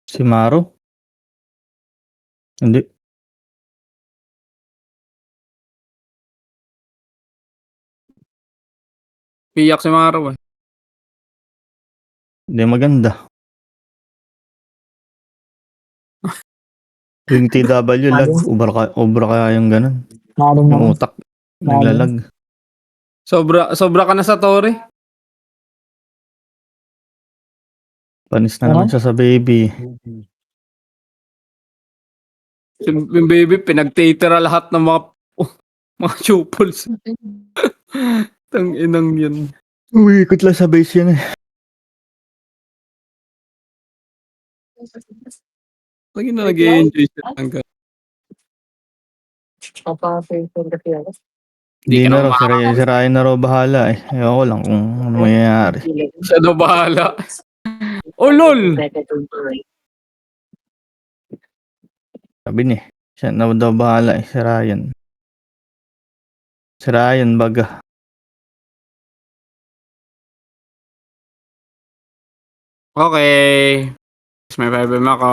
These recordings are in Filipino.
Si Maru? Hindi. Iyak si Maru eh. Hindi maganda. Tuwing TW lag, obra kaya yung ganun. Yung utak, naglalag. Sobra ka na sa Torre. Panis na naman siya sa baby. Yung baby, pinagtitira lahat ng mga chuples. Tang inang yun. Umiikot lang sa base yun eh. Lagi na nag-i-enjoy siya ng ganun. Hindi ka na naman raw, sirain na raw bahala eh. Ewan ko lang kung ano mangyayari. Siya na bahala. Oh, lol! Sabi niya, siya na daw bahala eh, si Ryan. Si Ryan baga. Okay. May 5M ako.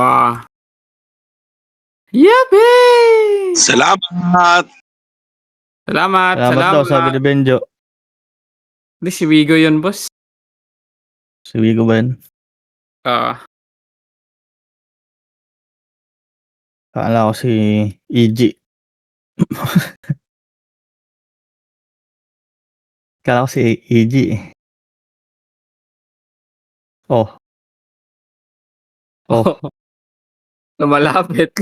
Yappy! Salamat! Salamat. Salamat daw, sabi ni Benjo. Hindi, si Wigo yun, boss. Si Wigo ba yun? Akala ko si EG. Akala ko si EG eh. Oh. Lumalapit.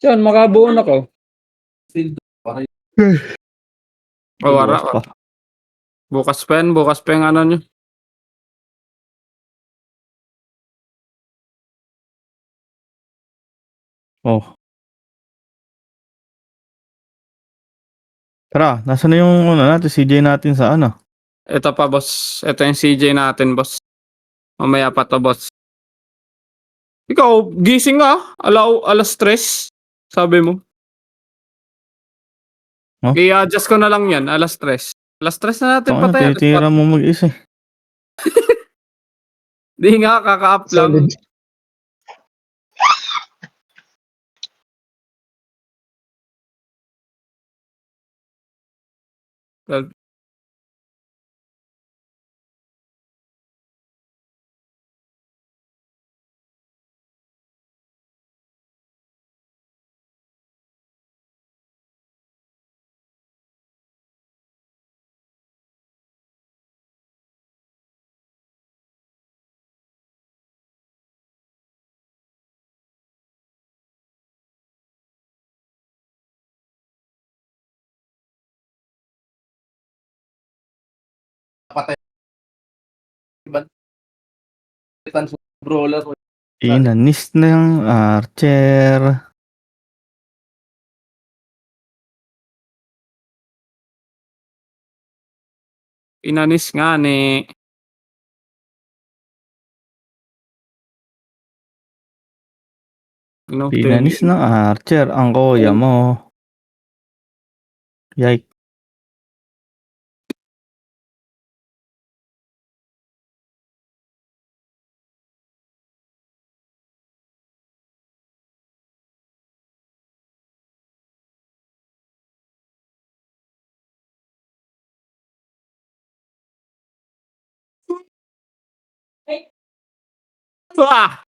Diyan, makabuo na ko. Bukas pa. Bukas pa yung ano nyo. Oh. Tara, nasa na yung natin, CJ natin sa ano? Ito pa, boss. Ito yung CJ natin, boss. Mamaya pa to, boss. Ikaw, gising ka? Alas 3, sabi mo. Huh? I-adjust ko na lang yan, alas 3. Alas 3 na natin patay. Tinitira mo mag-isa eh. Di nga, kaka-up lang. Inanis na yung Archer. Inanis nga ni. Inanis ng Archer ang kuya mo. Yike. Ah!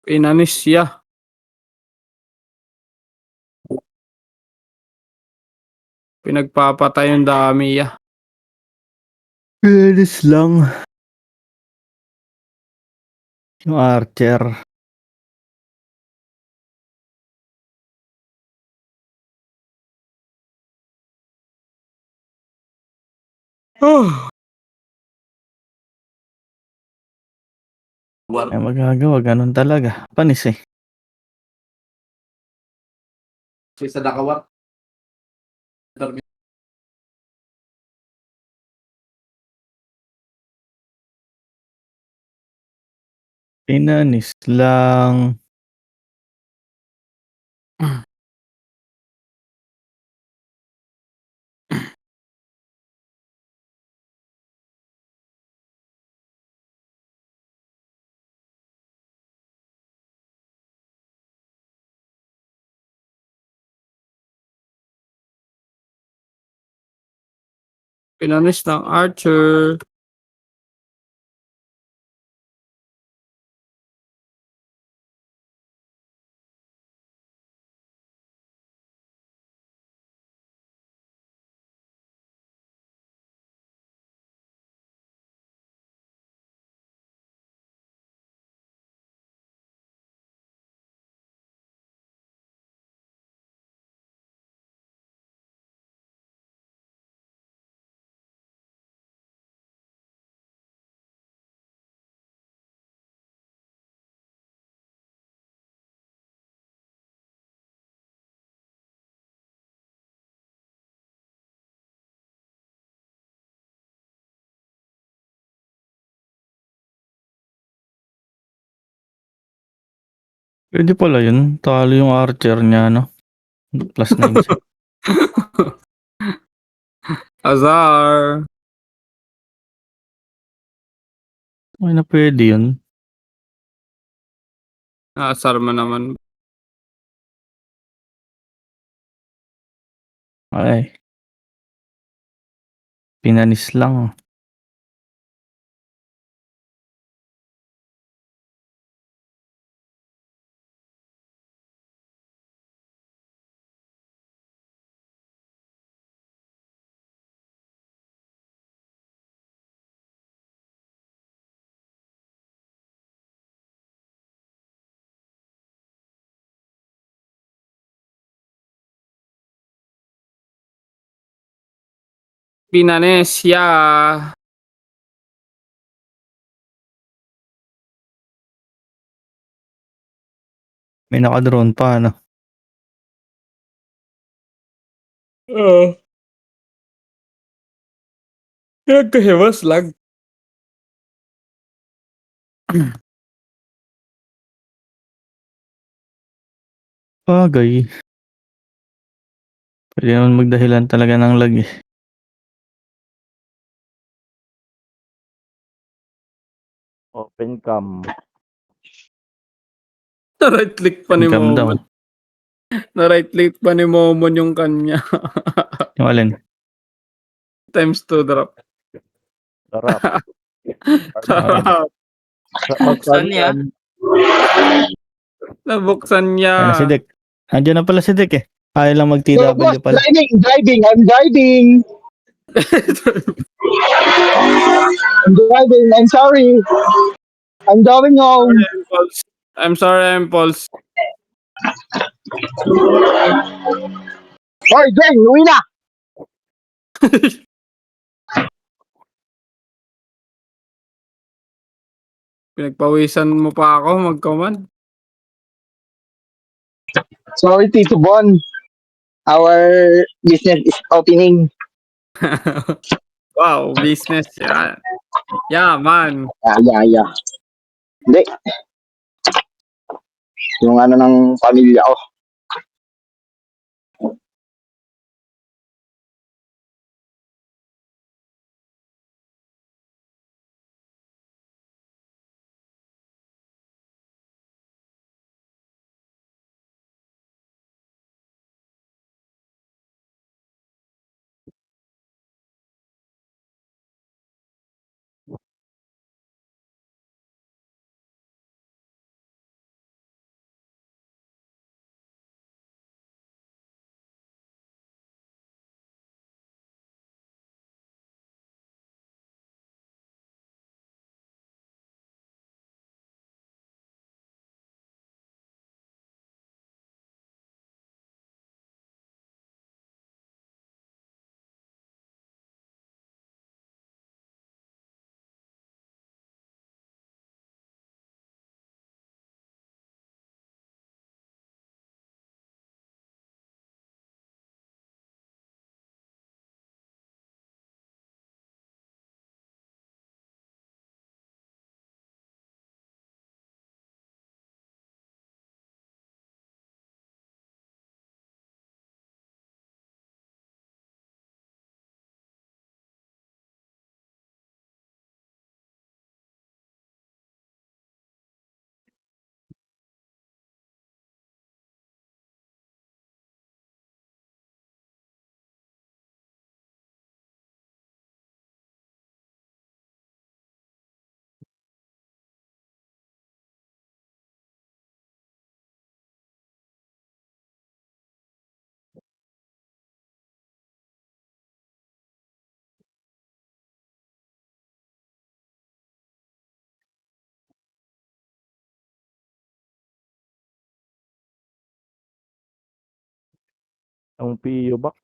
Inanis siya. Pinagpapatay yung dami ya. Inanis lang. Yung Archer. Ay magagawa ganun talaga, panis, eh. Sa Dakawat. Pinanis lang. Pinanis ng Archer. Puwede pala yun, talo yung Archer niya 'no, +9 siya. Azar. Okey na puwede yun. Naasar mo naman. Ay, pinanis lang. Pinanesya. May naka-drone pa ano. Oo. Nagkahiwas lang. Sabagay. Puwede naman magdahilan talaga ng lag, eh. Open cam. Na-right click pa Open ni cam daw. Momon. Na-right click pa ni Momon yung kanya. Yung alin? ×2 drop. Sarap. Sarap. Buksan niya. Nabuksan niya. Ayan na si Dek. Andiyan na pala si Dek, eh. Ayaw lang Yo, boss, mag-TW pala. I'm driving. I'm sorry. I'm going home. Impulse. I'm sorry, Impulse. Hoy, Glenn, uwi na. Pinagpawisan mo pa ako mag-command. Sorry, Tito Bon. Our business is opening. Wow, business. Yeah. Yeah, man. Yeah. Hindi, yung ano ng pamilya ko. Ang PU box.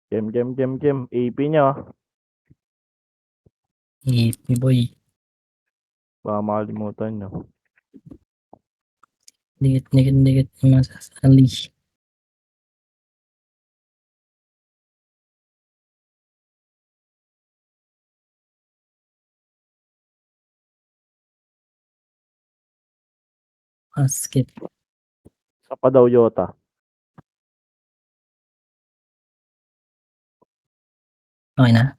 Gem. AP nyo. Ipi boy. Baka makalimutan nyo. Dikit na masasali. Basket. Isa pa daw Yota. Okay na.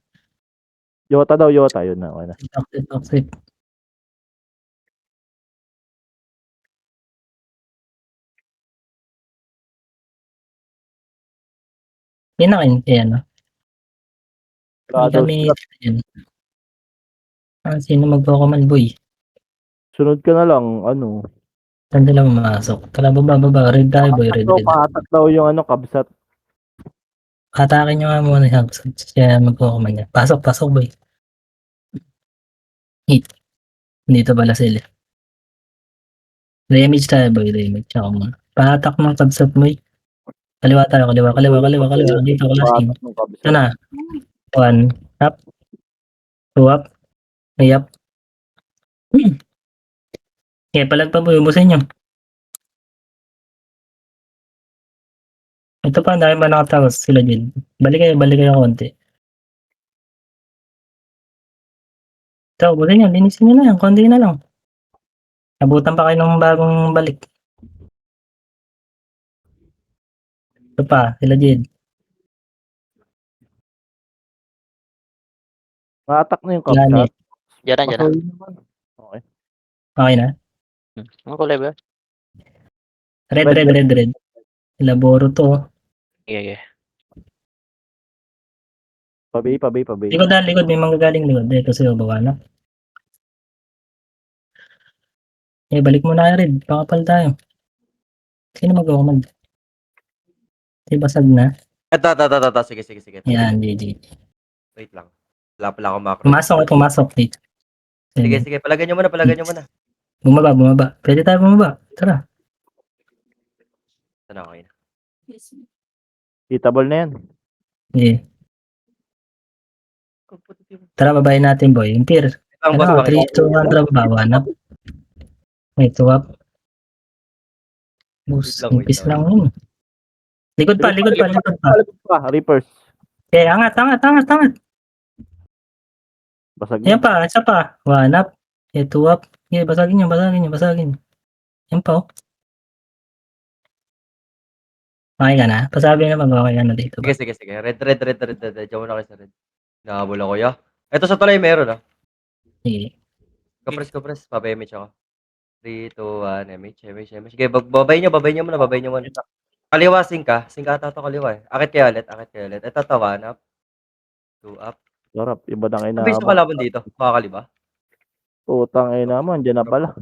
Yota daw Yota. Yun na. Okay na. Toxic. Yan na kayo. Yan. Shadow Kami Slot. yan. Sino magpo-command boy? Sunod ka na lang. Ano? Saan sila pumasok? Tara baba. Red tayo boy. Red. Pahatak daw yung ano, kabsat. Atakin nyo nga muna siya. Siya magpo-command niya. Pasok boy. Hit. Dito pala sila. Damage tayo boy. Damage ako muna. Pahatak ng kabsat boy. Kaliwa tayo. Kaliwa. Dito klaseng. Pahatak ng kabsat. Ito na. 1 up. 2 up. 3 up. Kaya palag pa boy. Ubusin nyo. Ito pa, dahil ba nakatawas sila dyan? Balik kayo konti. Ito, ubusin nyo. Linisin nyo na yan. Konti na lang. Abutan pa kayo ng bagong balik. Ito pa, sila dyan. Pahatak na yung Gani. kabsat. Diyan na. Pasawin naman. Okay. Okay na? Ang kulay ba? Red. Laboro to. Sige. Pabay. Likod. May manggagaling likod. Dito sa'yo, bawa na. Balik mo na Red. Pakapal tayo. Sino mag-command? Si basag na. Ito. Sige. Yan, GG. Wait lang. Wala pala akong macro. Pumasok dito. Sige. Palagyan nyo muna. Bumaba. Pwede tayo bumaba. Tara. Ito na, okay na. Hitable na yan. Okay. Tara, babayin natin boy. Yung tier. Ang boss, 3, 2, 1, tara baba. Wait, 2 up. Boost. Wait Impis lang. lang yun. Likod pa. Reapers. Okay, angat. Basag Ayan na. pa, isa pa. 1 up. 2 up. Okay, basagin nyo. Ayan pa, oh. Okay ka na? Pasabi na mag-okay ka na dito ba? Sige. Red. Diyan muna kayo sa red. Nakahabol ako, ya. Ito sa tulay meron, ah. Sige. Kapres. Papa-MH ako. 3, 2, 1, MH. Sige, babay nyo muna. Kaliwa, sing ka. Sing ka ata to kaliwa eh. Akit kayo ulit, akit kayo ulit. Ito, 1 up. 2 up. Sarap. Iba na kayo Ang base yung kalaban dito. Makakaliba. Utang ina mo. Andiyan na pala.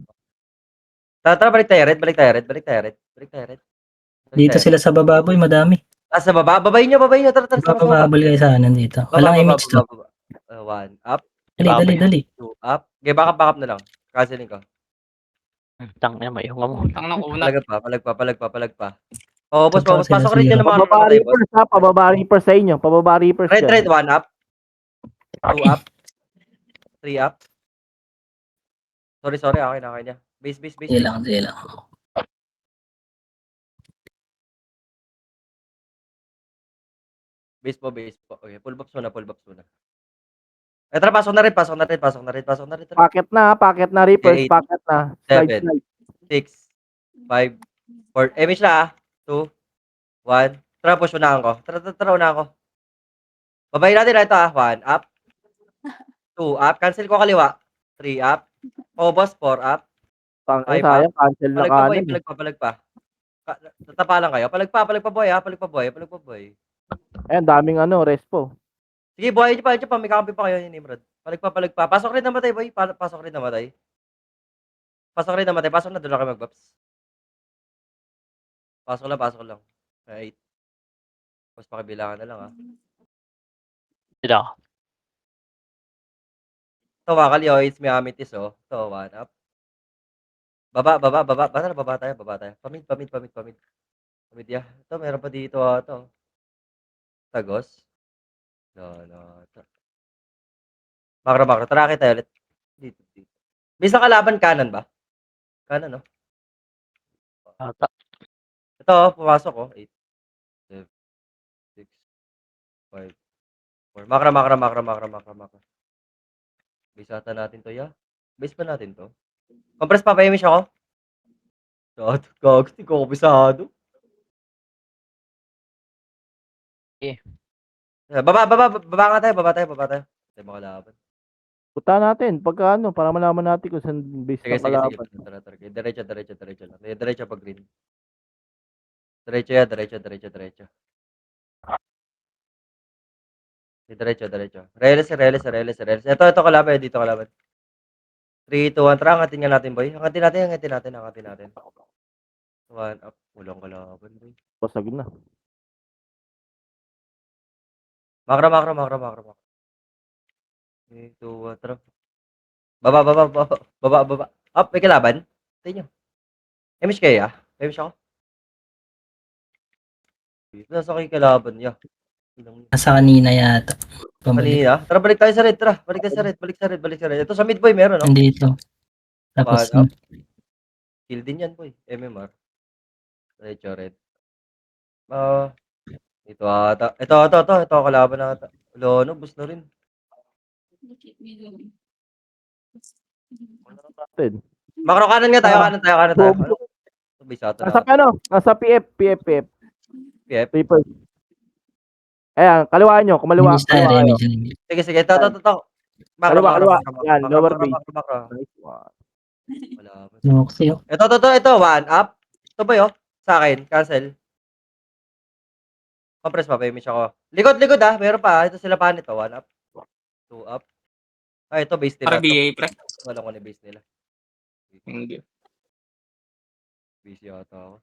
Tara, balik tayo, red. Balik tayo, red. Balik tayo, red. Balik tayo, red. Balik Dito tayo, sila sa baba, boy, madami. red. Sa baba. Babayin nyo. Tara, sama. Papahabol kayo sa anan dito. Walang image to. Baba. 1 up. Dali. 2 up. Okay, backup na lang. Canceling ko. Tang ina, may mo. Tang ng una. Palag pa. Oh, boss. Ito, sila Pasok rin zero. dyan ng mga Pababa namatay, boss. reapers ha. Pababa reapers sa inyo. Pababa reapers Red, dyan. 1 up. 2 up. 3 up. Sorry. Okay niya. Base. Sige lang. Base po. Okay, pull box muna. Tara, pasok na rin. Tara. Packet na reapers. Eight. Packet na. Slide. 6, 5, 4. Image na 2, 1. Tara, push unahan ko. Tara, unahan ko. Babayin natin na ito 1 up. 2 up. Cancel ko kaliwa. 3 up. Oh, boss, 4 up. Ay, Sayang. Cancel na kanan. Palag pa. Tatapa lang kayo. Palag pa, boy. Ayan, daming respo. Sige, boy, pa. May kakampi pa kayo ni Nimrod. Palag pa. Pasok rin namatay, boy. Pasok rin namatay. Pasok na, doon na kayo mag-buffs. Pasok lang. Right. Mas pakibilangan na lang, Sila. Ito, wakali, it's may amethyst, Ito, 1 up. Baba tayo. Pamid. Pamid, yeah. Ito, meron pa dito, ito. Tagos. No. Makro. Tara, tayo ulit. Dito. Bisa kalaban, kanan ba? Kanan, no? Ata. Ito, pumasok, 8, 7, 6, 5, 4. Makro. Base ata natin to, yeah. Base pa natin to. Compress pa, pa-image ako. Gago, hindi ko kabisado. Baba nga tayo. Tayo makalaban. Punta natin. Pagka para malaman natin kung saan base Sige. na kalaban. Tara. Diretso lang. Diretso pag green. Diretso. Diretso. Reles. Ito kalaban. Dito kalaban. 3, 2, 1. Tara, angatin nga natin, boy. Angatin natin. 1 up. Walang kalaban, boy. Basag na. Makro. 3, 2, 1. Tara. Baba. Up, may kalaban. Tingnan nyo. Image kayo, Image ako. Nasa kayo kalaban niya. Nasa kanina yata. Pabalik. Kanina. Tara, balik tayo sa red. Balik sa red. Ito sa mid, boy, meron, no? Nandito. Tapos, Up. Kill din yan, boy. MMR. Diretso red. Ito ata. Ito kalaban ata. Lono, bus na rin. Natin. Makro kanan nga tayo. Kanan tayo. Ano? Bisa ito Nasa na. Nasa PF. PF. Reapers. Ayan, kaliwaan nyo. Kumaliwa. image tayo, Kaliwa kayo. image. Sige. Ito. Kaliwa. Yan, lower base. Makro. Nice one. Wala. Noxy, oh. Ito. 1 up. Ito ba yun? Sa akin. Cancel. Compress pa. Pa-image ako. Likod, Meron pa. Ito sila pa nito. 1 up. 2 up. Ito base nila. RBA, pre. Wala ko na base nila. Hindi. Busy ata ako.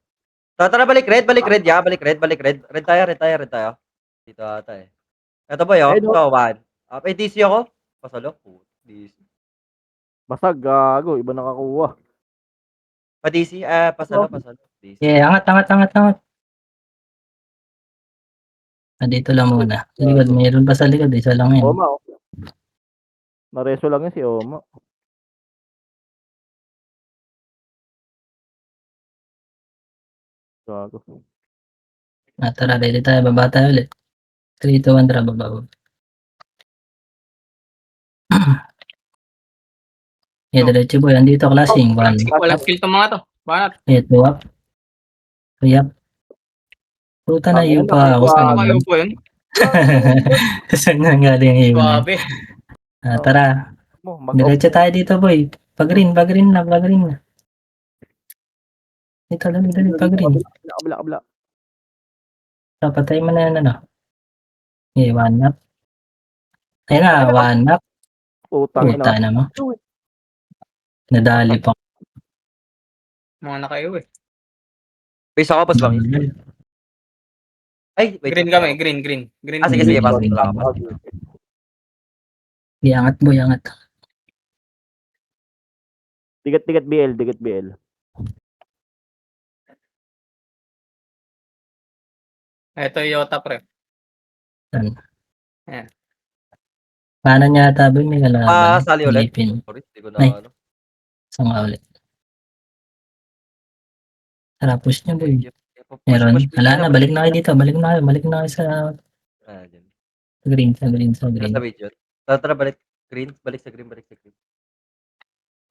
Tara, balik red. Red tayo. Dito ata eh. Ito ba yun? Ito. Ito, 1. Up. DC ako. Pasalo. DC. Basag, gago. Iba nakakuha. Pa-DC. Pasalo. DC. Yeah, angat. Dito lang muna. Sa likod, mayroon pa sa likod. Isa lang yun. Oma, Nareso lang yun si Oma. Gago. Tara, ready tayo. Baba tayo ulit. 3, 2, 1, tara, baba. Diretso boy. Andito klaseng. 1. Walang skill to mga to. Banat. 2 up. 3 up. Puta na yung pa ako sa Ano kayo po yun? Saan nga galing yung Babe. tara. Mag-off. Diretso tayo dito boy. Pag-green na. Dito, dali, pag-green. Kabila. Papatay mo na yan, ano. Okay, one up. Ayun na, one up. Putang Puta ina. na mo. Nadali pa. Mga nakayo eh. Base ako, boss, bangis. Ay, wait. Green kami, green. Green. Ah, sige, Green. pasok na lang ako. Iangat mo, iangat. Digat BL. Ito yung Yota, pre. Paano niya ata ba may kalaban? Sali ulit. Pilipin. Sorry, hindi ko Ay. na ano. Saan nga ulit? Tara, push niya, boy. Push, Meron. push, Wala na, balik na kayo push. dito. Balik na kayo sa Dyan. green. Sa Nasa green. video. Tara, balik. Green. Balik sa green.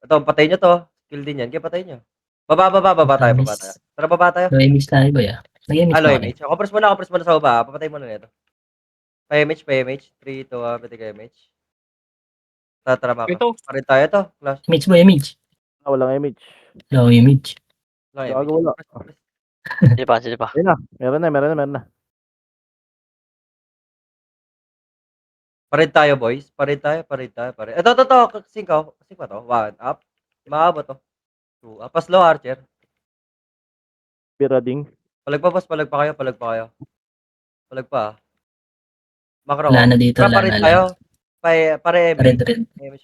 Ito, patay nyo to. Kill din yan. Kaya patay nyo. Baba tayo. Tara, baba tayo. Low image tayo, boy, ah. Nag-image Hello, na kayo. MH. Compress mo na sa baba. Papatay mo na nito. Pa-MH. 3, 2, 1, pati ka MH. Tara, maka. Ito. Parin tayo to. Clash. Image, boy, image. Walang image. Low image. Lang, Gago, wala. Compress. Sige pa. Meron na. Parin tayo, boys. Parin tayo. Ito. Sync pa to. 1 up. Maabot to. 2 up. Slow archer. Pirading. Palag pa, boss. Palag pa kayo. Palag pa. Macro. Wala na dito, wala Parin na. tayo. Pare MH. Red. MH.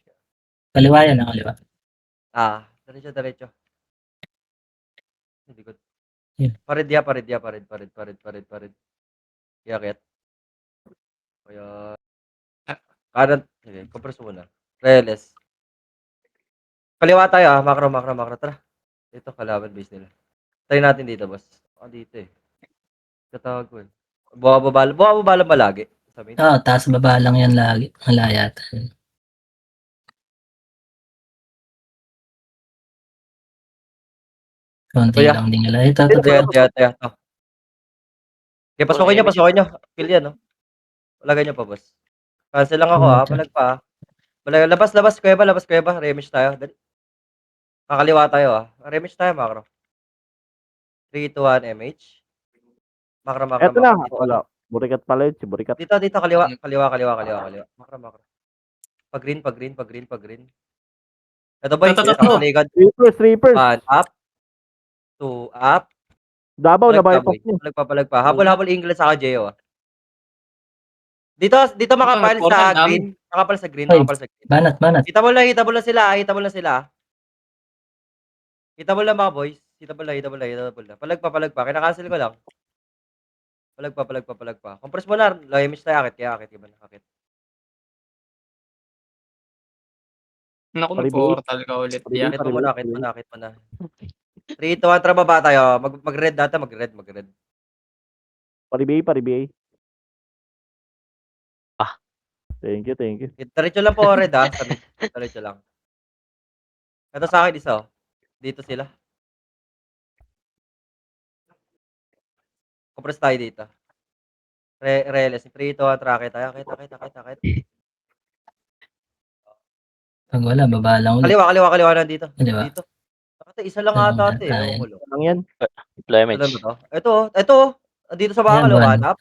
Kaliwa yan, kaliwa. Diretso. Hindi ko. Yeah. Parid. Yakit. Kaya. Kanan. Sige, compress muna. Reles. Kaliwa tayo Macro. Tara. Ito, kalaban base nila. Try natin dito, boss. Dito eh. Katawag ko eh. Buwa lang ba lagi? Sabi Oo, taas baba lang yan lagi. Malayatan. Konti Kuya. lang din nila. Ito. Kaya. Okay, pasukin nyo. Kill yan, no? Lagay nyo pa, boss. Cancel lang ako, Palag pa, Labas, kuweba. Remage tayo. Dali. Kakaliwa tayo, Remage tayo, Macro. 3, 2, 1, MH. Macro. Eto na. Dito. Wala. Burikat pala yun. Si Burikat. Dito, kaliwa. Macro. Pag-green. Ito, boy. Ito. Nakaligad. Reapers. 1 up. 2 up. Dabaw na Palag bypass niyo. pa. Habol English sa Jeo, Dito makapal sa green. Makapal sa green. Banat. Hitabol lang sila. Hitabol lang mga boys. Hitabol lang. Palag pa. Kinakancel ko lang. Palag pa. Compress mo na. Low-image tayo. Akit. Iba nakakit. Naku, Paribi. portal ka ulit. Paribi. Yeah. Akit mo na. 3, 2, 1. Tara, baba tayo. Mag-red data. Mag-red. Paribay. Ah. Thank you. Diretso lang po, red, Diretso lang. Ito sa akin, isa, Dito sila. Compress tayo dito. Reles. 3, 2, 1. Tara, akit. Pag wala, baba lang ulit. Kaliwa nandito. Diba? Dito. Isa lang ata, ate. Ayan. Lang yan. Low Alam image. mo to? Ito. Dito sa baka kaliwa. One up.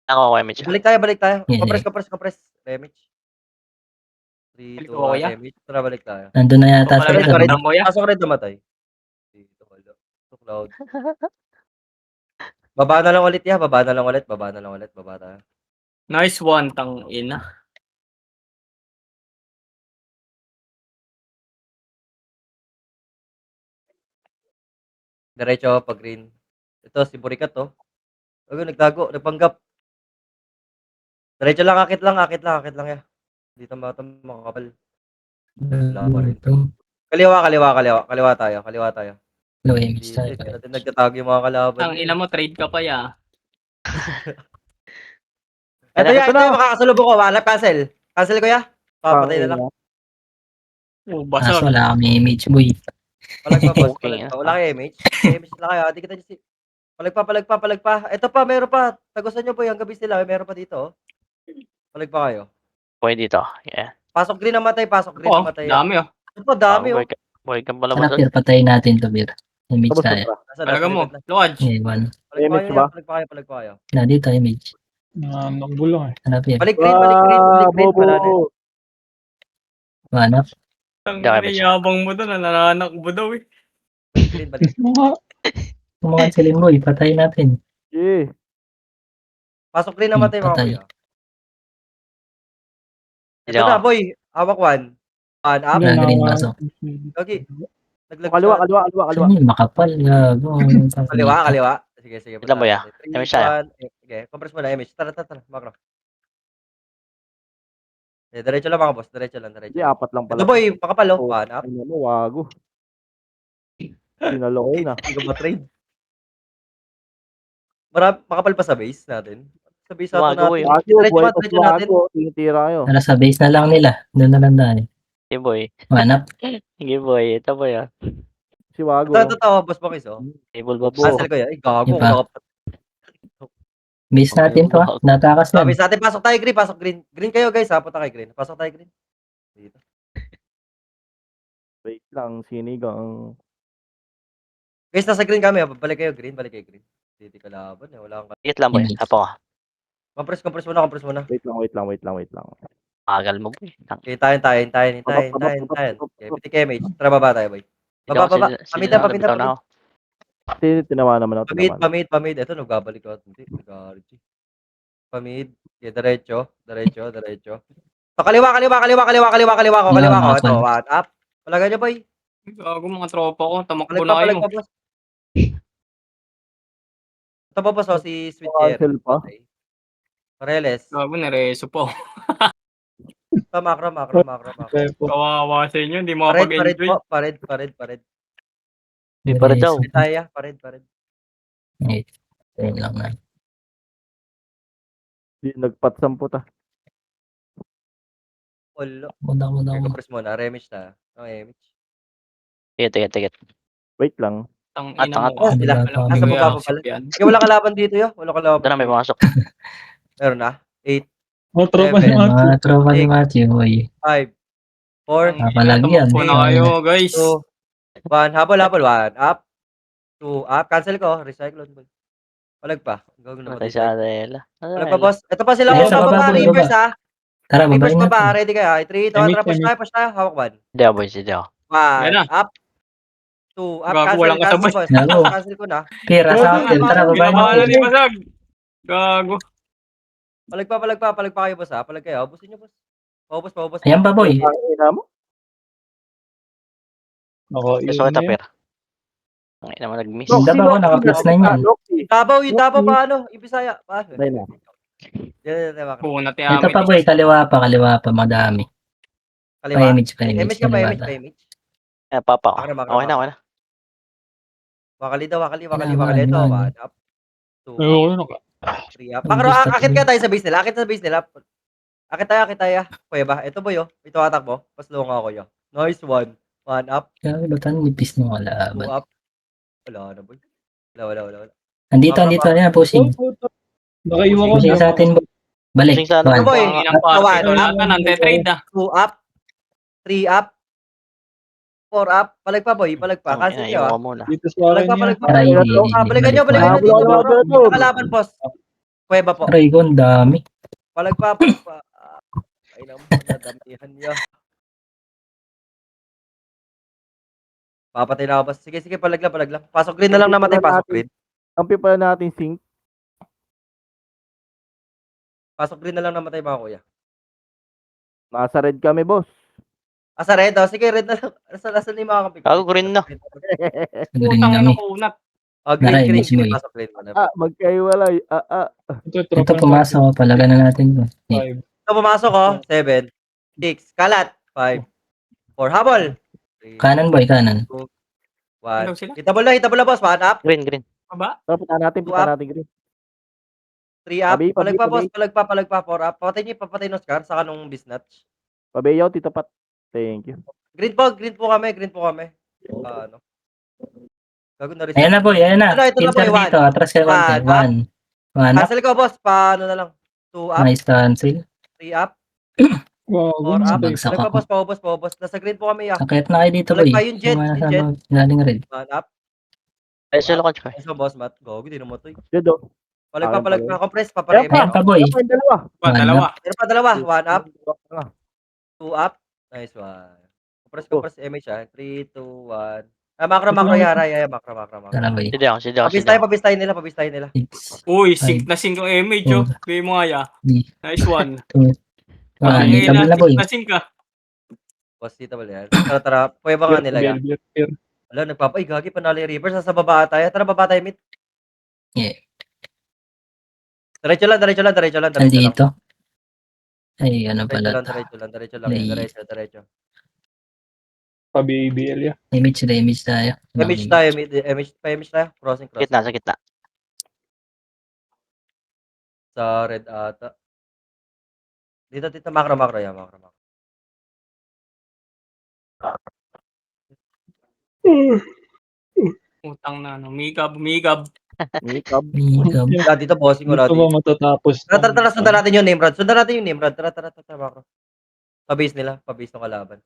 Ako image. Balik tayo. Yan, Compress. Remage. 3, 2, Balik ko, 1. kuya. Remage. Tara, balik tayo. Nandun na yata Wala sila. rin, diba? Pasok red namatay. Dito, wala. Ito, cloud. Baba na lang ulit. Baba tayo. Nice one, tang ina. Diretso, pag green. Ito, si Burikat, to. Nagtago, nagpanggap. Diretso lang, akit lang ya. Dito makakapal. Wala pa rin. Kaliwa tayo. Low image Dito, tayo. hindi natin nagtatago yung mga kalaban. Tang ina mo, trade ka pa ya. Ito makakasalubong ko. Wala, cancel. Cancel ko ya. Papatay na lang. Oh, Kaso basa. wala kami image, boy. Palag pa. Okay. Wala kayo image. Image lang kayo. Di kita si... Palag pa. Ito pa, meron pa. Tagusan nyo po yung gabi sila. Meron pa dito. Palag pa kayo. Pwede dito. Yeah. Pasok green namatay. Oh, dami oh. Ito pa, dami. Boy ka pala Sana ba? patayin natin to, Bir. Image Tapos tayo. kontra. Nasa Talaga mo. likod na. Lodge. Okay, 1. Palag pa Image kayo ba? yan, palag pa kayo. Na dito, image. Nagbulo eh. Hanap yan. Balik green, balik green, balik green. Bobo. Wala na yun. 1 up. Ang Hindi ako image. yabang mo doon. Nananakbo daw eh. Green, balik green. Mga Kumakansilin mo, ipatay natin. Yeah. Pasok green namatay mga Patay. kuya. Ito na, boy. Hawak 1. 1 up. Na green pasok. Okay. Naglag Kaliwa, siya. kaliwa, kaliwa, kaliwa. Saan yun? Makapal. Gago. Kaliwa, kaliwa. Sige, sige. Ilan ba ya? Three, Image tayo. one. Sige, compress mo na image. Tara. Macro. Diretso lang mga boss. Diretso lang. Hindi, apat lang pala. Ito boy, pakapalo. Oh, 1 up. ano mo, wago. Sinaloy na. Hindi ko ma-trade. Makapal pa sa base natin. Sa base natin Wago, natin. Wago, Diretso buhay ba? pa Diretso natin. wago. Tinitira kayo. Para sa base na lang nila. Doon na lang dahil. Sige boy. 1 up. Sige boy. Ito boy ah. Si Wago. Ito, boss Bakis, oh. Table bobs. Bobo. Cancel ko yan. Ay, gago. Iba. Base natin to. Natakas Sa yan. base natin, pasok tayo green. Pasok green. Green kayo guys, ha. Punta kayo green. Pasok tayo green. Dito. Wait lang, sinigang. Guys, nasa green kami. Balik kayo green. Balik kayo green. Dito kalaban. Wala kang... Higit lang boy. Image. Apo ka. Compress muna. Wait lang. Magal mo boy. Okay, tayo. Okay, pitik image. Tara, baba tayo, boy. Baba. Paminta. na ako. Tinawa naman ako. Pamid. Ito, nagbabalik ako. Hindi, nag-RG. Pamid. Okay, diretso. Kaliwa ko. Ito, 1 up. Palaga niyo, boy. Gago mga tropa ko. Tamakbo Palag na kayo. pa, boss. Ito pa, boss, si Sweet Cherry. Cancel pa. Pareles. Gago nareso po. Ito, macro. Kawawa sa inyo. Hindi mo Pared kapag-enjoy. po. Pared. Di para daw. Pared. Wait. Ayun lang na. Di nagpatsampo ta. Olo. Muna. Compress mo na. Remage na. Image. Tigit. Wait lang. Ang At ina mo. Oh, sila. Alam Nasa ko baba yung pa pala. yan. Wala kalaban dito, yo. Wala kalaban. Ito na may pumasok. Meron na. 8, mga tropa Seven. ni Matthew. Mga tropa ni Matthew. Hoy. 5, 4, Napalagyan. Tamakbo na kayo guys. 2, 1. Habol. 1 up. 2 up. Cancel ko. Recycle on boy. Palag pa. Gagawin na Patay sa Adela. Palag pa, boss. Ito pa sila, Ayun, boss. sa baba, Baba. boy, Reverse, baba. ha. Tara, Reverse babayin pa ba? natin. Ready kayo? 3, 2, 1. Push tayo. Hawak 1. Hindi ako boy. Hindi ako. 1 Yan na. up. 2 up. Gago, walang kasabay. boss. Gago. Cancel ko na. Pira sa akin. Tara, babayin Ginabahala natin. ni Basag. Gago. Palag pa kayo, boss, ha. Palag kayo. Busin nyo, boss. Paubos. Ayan ba, boy? Ang ina mo? Ako, Gusto ko tapir. Ang ina mo nag-miss. Hindi ba ako naka-plus 9 yan? Tabaw, yung Tabaw paano? Yung Bisaya. Paano? Dahil na. Yan. Punat ni Ito Amit. pa, boy. Kaliwa pa. Madami. Kaliwa. Pa-image. Image ka pa, Kaliwa image ta. pa, image. Eh, papa ko. Makro. Okay na. Wakali daw. Ito, Yan. 1 up. 2 up. ayoko na. 3 up. Ang Makro, gusto akit ko. ka tayo sa base nila. Akit tayo. Kuya ba? Ito, boy, oh. Ito atakbo. Paslo nga ako, yo. Nice one. 1 up. Grabe, ba't ang nipis ng 2 kalaban? up. Wala na, boy. Wala. Andito. Yan, pushing. Nakaiwan ko. Pushing sa atin, boy. Balik. Pushing sa atin. One. Boy. Ang inang party. One. Wala ka. Nante-trade na. 2 up. 3 up. 4 up. Palag pa, boy. Cancel nyo, Ayaw ah. ko muna. Dito sa akin Palag pa. Try. Balikan nyo dito, bro. Kalaban, boss. Kuweba po. Aray ko, ang dami. Palag pa. Ay naman, nadamihan niya. Papatay na ako, boss. Sige, palag lang. Pasok green na lang namatay, pasok green. Kampi pala natin sync. Pasok green na lang namatay, mga kuya. Nasa red kami, boss. Sa red, oh. Sige, red na lang. Asan yung mga kampi? Gago, green na. Green Putang kami. ina kunat. Green, Naray, sige, boy. pasok green. Magkaiwalay. Ito, pumasok ko. Palaga na natin. Boy. Ito, pumasok, oh. 7, 6, kalat. 5, 4, habol. 3, Kanan, boy. Kanan. 1. Sila? Hita bola, boss. 1 up. Green. Aba? Punta natin green. 3 up. Pabi. Palag pa. 4 up. Papatay no Scar. Saka nung bisnatch. Pabayaw, Tito Pat. Thank you. Green po kami. Ano? Gago na rin. Ayan na, boy. Ayan na. Ito na, boy. Filter dito. Atras ka konti. One. 1 up. Cancel ko, boss. Paano na lang? 2 up. Nice cancel. 3 up. Wow, 4 up. Bagsak Palag pa, ako. boss. Nasa green po kami, ah. Akit na kayo dito, Palag boy. pa yung Jet. Yung nasa galing red. 1 up. Special launch ko. Nice one, boss, Matt. Gogo, di naman to. Yun do. Palag Alam pa. ko yun. Compress, Ayan paparemi. pa. Ayan pa, boy. Ayan pa yung dalawa. Dalawa. Meron pa dalawa. 1 up, Ah, 2 up. Nice one. Compress, MH, 3, 2, 1. Macro, Yara. Macro. Tara, boy. Sit down. Pabis tayo nila. 6, Uy, Five. 6 na 5 MH, oh. Four. Bigay mo nga ya. 3, Nice one. 2, 1. Double na, boy. 6 na 5 ka. Boss, dito ba yan? Tara. Pwede ba nga nila yan? Beer. Wala, ay, gagi, panalo yung Reaper. Sa baba tayo. Tara, baba tayo, mid. Yeah. Diretso lang. Nandito. Ay, ano pala. Diretso lang. Pa-BABL ya. Image tayo. MH tayo, mid. MH tayo. Crossing. Sa gitna. Sa red ata. Dito, macro. Yan, macro. Utang na, no. Migab. Makeup. Mikab. Dito, bossing ko Dito natin. ba matatapos? Tara, sundan natin yung name rod. Tara, macro. Pabase nila. Pabase ng kalaban.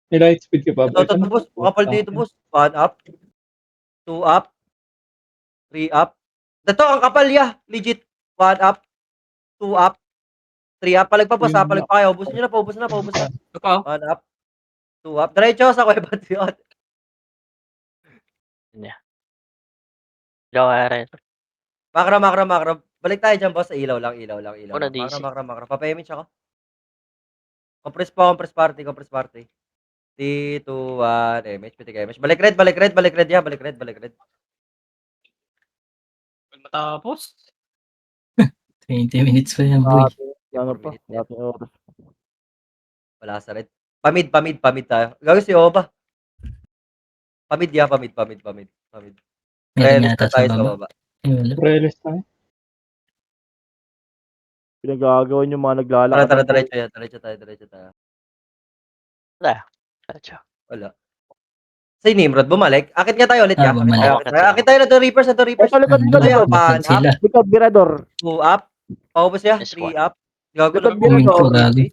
May light speed ka pa. Ito, boss. Makapal dito, boss. 1 up. 2 up. 3 up. Ito, ang kapal, ya. Legit. 1 up. 2 up. 3 up. Palag pa, boss. Palag pa kayo. Ubus nyo na. Paubos na. Ito ka, oh. 1 up. 2 up. Diretso sa kuya ba't yun? Go, Aaron. Macro. Balik tayo dyan, boss. Sa ilaw lang. Una, DC. Macro. Papayamit siya ko. Compress party. 3, 2, 1. MH. Pitik MH. Balik red. Ya. Balik red. Matapos. 20 minutes pa yan, boy. Ano pa? Dating oras. Wala sa red. Pamid tayo. Gagawin si Oba. Pamid. Meron yata sa tayo sa baba. baba. Ay, wala. Relis tayo. Pinagagawan yung mga naglalakad. Diretso tayo. Diretso. Wala. Sa Nimrod, bumalik. Akit nga tayo ulit, ya. Bumalik. Akit tayo na to Reapers. Sa likod Ano, Tayo, bakit sila? Likod, Mirador. 2 up. Paubos ya. Yes, 3 up. Gago Likod, lang. Mirador. Gago.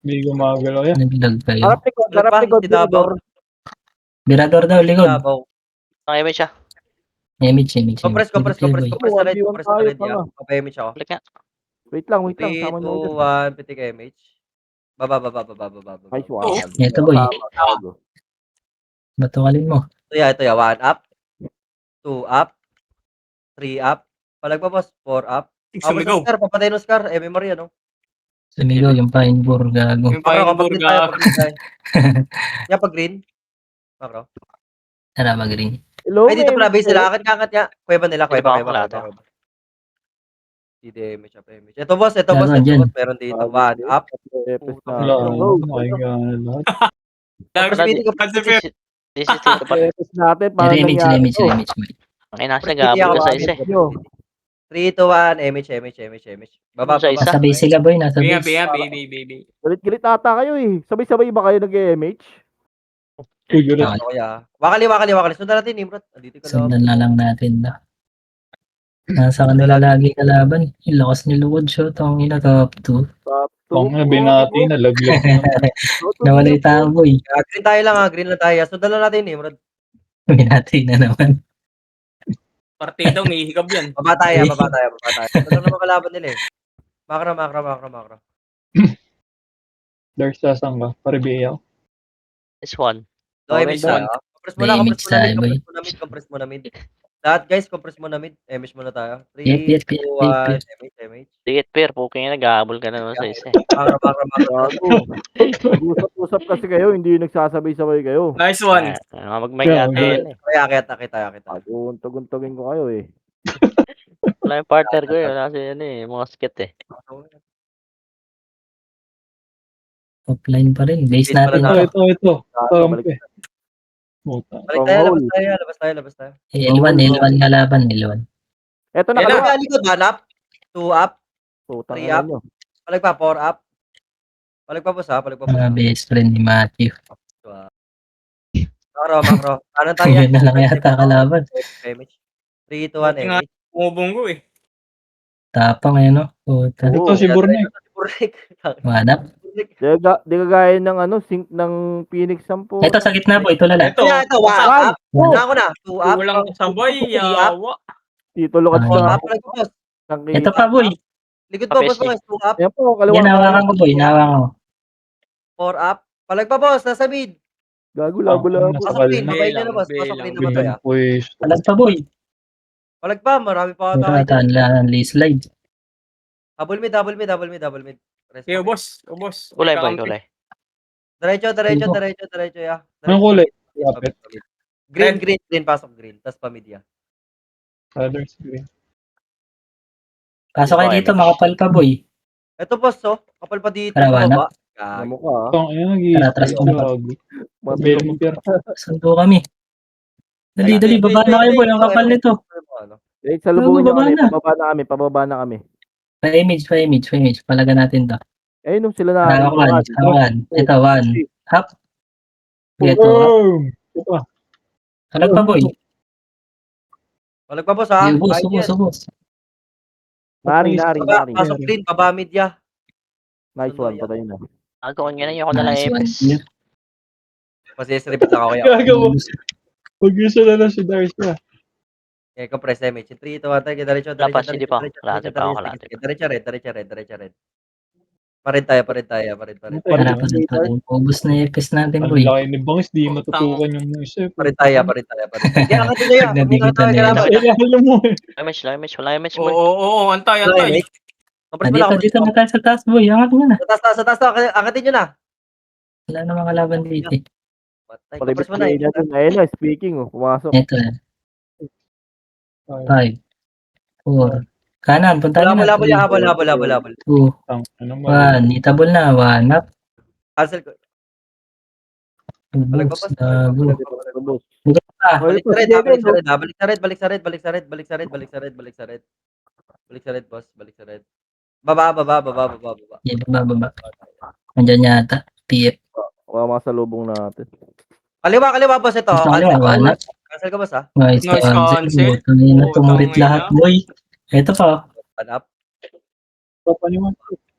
Hindi gumagalaw yan. Naglag kayo. Harap likod, Si Davao. Mirador daw, likod. Davao. Ang image siya. Image. Compress na red. Ya. Papayamit siya ko. Balik nga. Wait lang. 3, Sama 2, nyo ulit. 1. Pitik MH. Baba. Nice one. Ito, boy. Batukalin mo. Ito ya. 1 up. 2 up. 3 up. Palag pa, boss. 4 up. Sumigaw. Oscar, papatay ng Oscar. MMR yan, no? Sumigaw yung pine boar, gago. Yung Pine Burga. Ya, pag green. Macro. Tara, mag-ring. Hello, Ay, dito ma'am. pala, base sila. Akit ya. Kuweba nila. Hindi pa ako malata. DDMH, MH. Ito, boss. Dyan. Meron dito. 1 up. Wala. Oh my God. This is dito pa. Epes natin. Parang Image. nangyari to. Ang ina, nag-aabol ka sa isa eh. 3, 2, 1. MH. Baba. Sa isa. Nasa base sila, boy. Nasa base. Baby. Galit ata kayo eh. Sabay-sabay ba kayo nag-MH? Figure it. Okay. Kuya. Wakali. Sundan natin, Nimrod. Andito ka daw. Sundan na lang natin na. Nasa kanila lagi kalaban. Yung lakas ni Luwad siya. Tong ina top 2. Ang binati na laglag. Nawala yung tao, boy. Green tayo lang, green lang tayo. Sundan lang natin, Nimrod. Binati na naman. Partida, umihigab yan. Baba tayo. Sundan naman kalaban nila eh. Macro. Dark sasang ka. Paribiyaw. This one. So, MH tayo. Compress mo na mid. Lahat guys, compress mo na mid. MH muna tayo. 3, 2, 1. MH. Sige, Pier, puking nag-aabol ka na naman sa isa eh. Macro. Usap-usap kasi kayo. Hindi yung nagsasabay-sabay kayo. Nice one. Magmay-ate yan eh. Kaya kita. Tuguntugin ko kayo eh. Wala yung partner ko eh. Wala siya yan eh. Mga skit eh. Offline pa rin. Base natin. Ito. Kampi. Muta. Balik tayo, labas tayo. L1 nga laban. L1. Eto na Palag kayo. ka, likod, 1 up. 2 up. Putang 3 ina up. nyo. Palag pa, 4 up. Palag pa, boss. Mga best friend ni Matthew. Macro. Ano tayo? Yan na lang yata kalaban. 3, 2, 1, MH. Umubunggo eh. Tapang eh, no? Puta. Ito si Burnek. Burnek. Manap. Di kagaya ng sync ng Phoenix 10. Ito sa gitna boy, tulala. Ito. Ito, one up. Wow. Una ko na. Two up. Kulang sabay. Three up. Yawa. Tito Lukat Ay. Four sa up. Palag po, boss. Ito pa boy. Likod po, boss. Kapesi. Two up. Yan po, kaliwa. Yan, hawakan ko boy, hawakan ko. Four up. Palag pa, boss. Nasa mid. Gago, labo. Nasa Pasok rin. na. Mabait na, boss. Pasok rin naman to, Bilang pues. Palag pa boy. Palag pa. Marami pa Ito ata kayo dyan. ata, slide. Double mid. Rest Yo, pa. boss. O, boss. Kulay May boy, kakampi. kulay. Diretso, ya. Anong kulay? Lapit. Green, pasok green. Tapos pa mid, ya. Colors green. Pasok kayo Diba, dito, Emish? makapal pa boy. Ito, boss, oh. Kapal pa dito. Karawan baba. Ano ka? Tong, ayun, Atras ko na. gago. Belo mo, Pier. Sundo kami. Dali, baba na kayo boy, ang kapal nito. Sa lubungin nyo Baba kami, na. pababa na kami. Pa-image. Palaga natin to. Ayun, sila na. Hawakan. Ito, one. Up. Ito, up. Oh! Ito. Palag pa boy. Palag pa, boss, ha? Ubus. Nari. Pasok green, baba mid, ya. Nice one, patay na. Ako nga na yung ako nalang Nice one. MS. Pasisrip lang ako, ya. Gagawa. Huwag yun sila na si Darcia. Compress damage. 3, 2, 1, tayo. Diretso. Lapas, hindi pa. Kalahati pa ako, kalahati pa. Diretso red. Parin tayo. Para pa natin. Ubus na epis natin Ang boy. laki ni Bangs, di matutukan yung isa. Parin tayo. Kaya angat nyo, ya. Nagbibitan na yan. Kailangan mo eh. Wala image boy. Oo, antay. Compress mo lang. Dito na tayo sa taas boy. Angat mo na. Sa taas. Angatin nyo na. Wala na mga laban dito. Compress mo na. Ayun na, speaking, pumasok. Ito na. 5, 4. Kanan, punta na. Habol. 2, Ano mo? 1. Itabol na. 1 up. Cancel ko. Ubus. Gago. Balik sa red, boss. Baba. Yeah, baba. Andyan yata. PF. Baka masalubong natin. Kaliwa, boss, ito. Gusto ko wala. Cancel ka, boss, ha? Nice cancel. Tumurit lahat boy. Ito pa. One up. Papaniwan.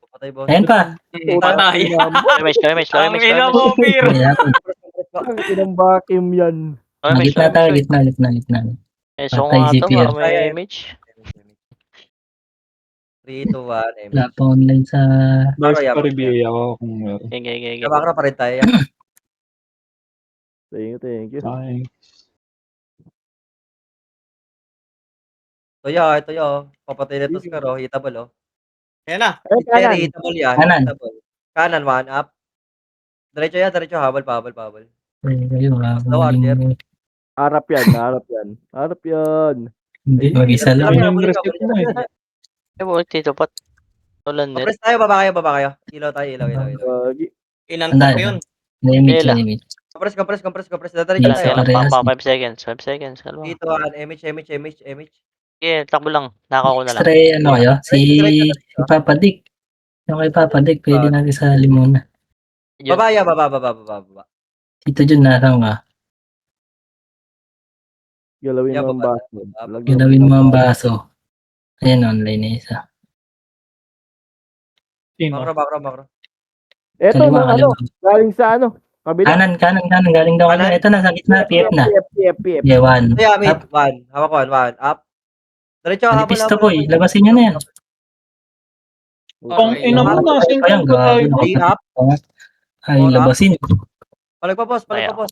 Patay, boss. Ayan pa. Patay. Image. Ang ina mo, Pir. Ayan. Ang inang vacuum yan. Gitna tayo. Gitna. Eh, so Patay nga si to, Pierre. baka may image. 3, 2, 1, Wala pa online sa... Darcy Kaya, pa review ako kung meron. Okay. Kabakra pa rin tayo. Thank you. Ay, Ito yo. Papatay na to Scar, oh. Hitable, oh. Yan na. Cherry, hitable yan. Kanan. Hitable. Kanan, one up. Diretso, habol. Ayun, wala Basta Archer. akong... Harap yan. Hindi, mag-isa lang. yung reset mo eh. Eh, mo, Tito Pat. Nolan net. Compress tayo, baba kayo. Ilaw tayo. Gagi. Inantok yun. Na-image. Compress. Yes, Diretso tayo. parehas. 5 seconds. Kalma. Dito, image. Okay, takbo lang. Nakaw ko na lang. Extra ano kayo? Si Papa Dick. Yung kay Papa Dick, pwede natin sa limona. Yun. Baba. Dito dyan narang ka. Galawin Yeah, mo ang baba. baso. Ginawin mo ang baso. Ayan, online na isa. Sino? Makro. Eto Kaliwa. galing sa kabila. Kanan. Galing daw kanan. Ito na, sa gitna. PF na. PF. Yeah, 1. Yeah, mid. One. Hawak ko, one. Up. Diretso, Manipis to boy. Labasin nyo na yan. Ang ina mo na, Patay pa yan, gago. Three up. Ay, labasin. Palag pa, boss. Patay ako.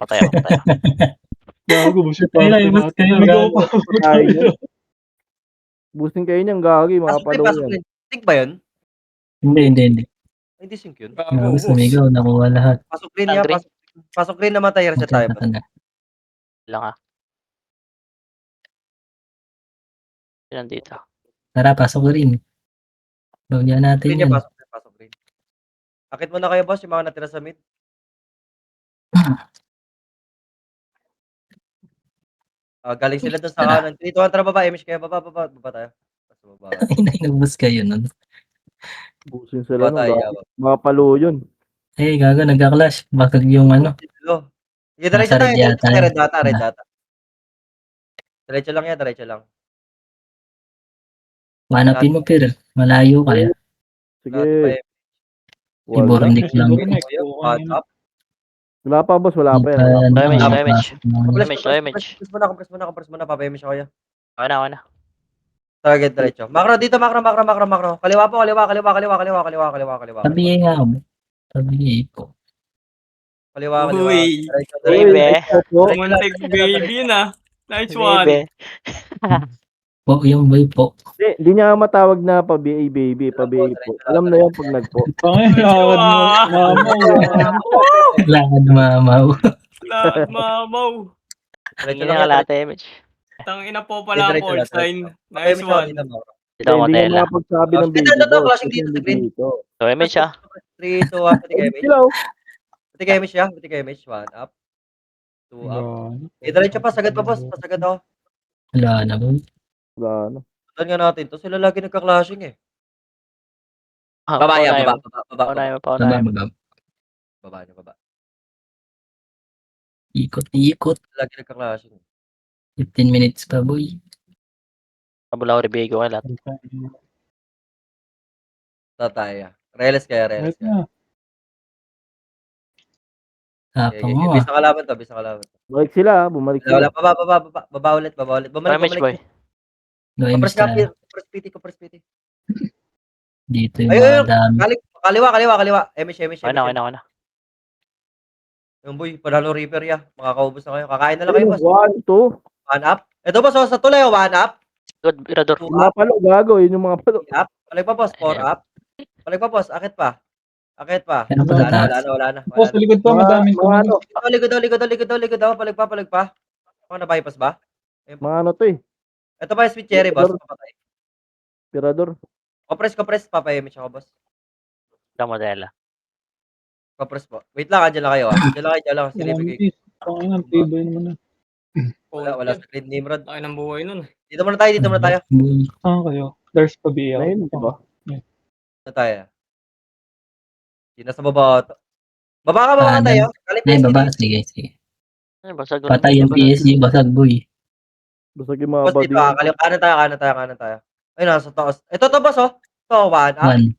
Gago mo siya. Ay, labas kayo, gago. Boosting kayo niyang gagi, mga Pasok palo yan. rin. Sync ba yun? Hindi. Hindi sync yun. Gago, sumigaw. Nakuha lahat. Pasok rin niya. Pasok rin naman tayo. Reset tayo. Ito na. Lang ah. Yan dito. Tara, pasok rin. Bagyan natin Rin niya, yan. pasok rin. Akit mo na kayo, boss, yung mga natira sa mid. Galing sila doon sa kanan. 3, 2, 1, tara baba. Image kayo. Baba tayo. Baba. Inubos kayo nun. Boosting sila Baba nung tayo. gagi. Mga palo yun. Eh, gago, nagka-clash. Bakit yung ano? Sige, diretso Nasa tayo. red yata. Red data. Diretso lang yan. Hanapin mo, pero malayo kaya. Sige. Wala. Ibornik lang. Connect. One up. Wala pa, boss. Wala pa yan. Ano, Low image, low wala image. pa. Image, low image. Compress muna. Papayamish ako ya. Okay na. Target diretso. Macro dito, macro. Kaliwa po, kaliwa. Tabi nga ako. Tabi po. Kaliwa. Uy. Diretso. Baby. Muntik baby na. Nice one. Baby. Po, yung boy po. Hindi niya matawag na pa-BA baby, pa-BA po. Alam na yan pag nagpo. Pangin, lakad mo. Mama. Lakad mamaw. Lahat mamaw. Diretso Hindi lang na yan. lahat image. Tangina po pala ang Diretso call lang, sign. diretso. Nice Papayamish ako one. dito, Macro. Dito ako Hindi niya matela. makapagsabi ng baby, Dito, boss. flashing Kasi dito sa hindi green. dito. Low image ah. 3, 2, 1. Sila, oh. Pati image. 1 up. 2 up. Diretso pa, sagad pa, boss. Pasagad ako. Wala na boy. Wala na. Doon nga natin to. Sila lagi nagka-clashing eh. Ah, Baba. Paunahin mo. Baba. Ikot. Lagi nagka-clashing. 15 minutes pa boy. Kabulaw Ribigo ka lahat. Tataya. Reles kaya. Tapang mo Bisa kalaban to. Bumalik sila, bumalik Wala, sila. baba ulit. Low image boy. Low image Compress PT. dito yung Ayun, mga dami. Kaliwa. Emish. Okay na. Yung boy, panalo Reaper ya. Makakaubos na kayo. Kakain na lang kayo, boss. 1, 2. 1 up. Ito, boss, sa tulay, 1 up. Good, Mirador. 2 Yung mga up. palo, gago. Yun yung mga palo. 3 up. Palag pa, boss. 4 up. Palag pa, boss. Akit pa. Ano pa taas? Wala na. Boss, likod pa. Madaming Mga ano, Likod daw. Palag pa. Mga na-bypass ba? mga ano to eh. Ito pa yung sweet cherry, boss. Papatay. Tirador. Compress. Papayamit ako, boss. Ito modela. Compress po. Wait lang, andyan lang kayo. Diyan lang. Sinibigay. Pangin, ang tibay naman na. Wala sa green Nimrod. Tayo ng buhay nun. Dito muna tayo. Boy. Saan kayo? There's pa BL. Ayun, di ba? Dito tayo. Sino sa baba ito? Baba ka muna tayo. Kalip Ay, PSG. baba. Sige. Ay, basag. Patay yung PSG. Basag boy. Basag yung mga Boss, body. dito kanan tayo. Ayun, nasa taas. Ito to, boss, oh. Ito, 1 up, 1.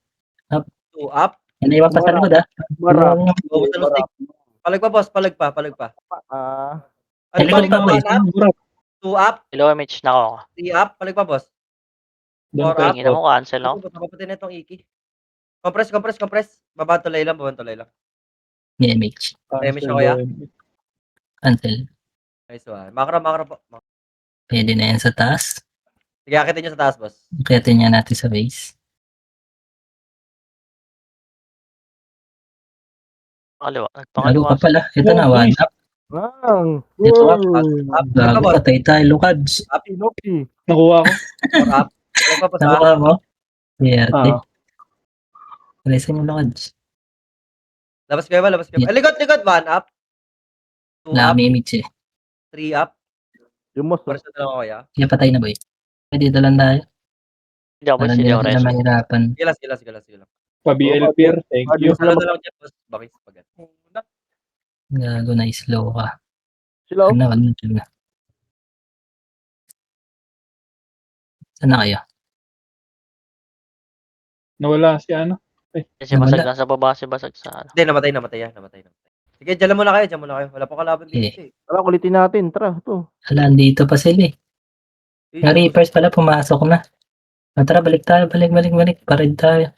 2 up. Ano iwan pa sa likod ah? Marap. Ubus na ng stick. Palag pa, boss. Palag pa. Ah, Ano Likod palag pa, pa, boy. 1 up, 2 up, Low image. Nako. 3 up. Palag pa, boss. Doon 4 pa. up. Tingin mo cancel ako. Napapatay na itong Iki. Compress. Baba tulay lang. Damage. Damage ako, ya. Cancel. Nice one. Macro po. Pwede na yan sa taas. Sige, akitin nyo sa taas, boss. Akitin niya natin sa base. Pakaliwa. Gago Nagpakaliwa. ka pala. Ito na, 1 up. Ang. Ito up. Up. Gago, patay tayo. Lukads. Pinoki. Nakuha ko. 4 up. Palag pa, boss, ha? Nakuha mo? Pwerte. Ah. Resin yung Lukads. Labas kayo ba? Likod. 1 up. 2 up. Naka-mimix eh. 3 up. Yung mas. Compress na lang ako, ya. Kaya patay na boy. Pwede dito lang tayo. Hindi ako Para boss. hindi Hindi ako na resin. mahirapan. Sige lang. Pa BL Pier. Thank you. Salo na lang dyan, boss. Bakit pagkat? Gago na slow ka. Sila, oh. Ano na. Saan na kayo? Nawala si ano. Si basag nasa baba. Si basag sa ano. Hindi, namatay yan. Sige, dyan muna kayo. Wala pa kalaban dito, eh. Tara, kulitin natin. Tara, to. Hala, andito pa sila eh. Yung Reapers pala pumasok na. Tara, balik tayo. Balik. Pared tayo.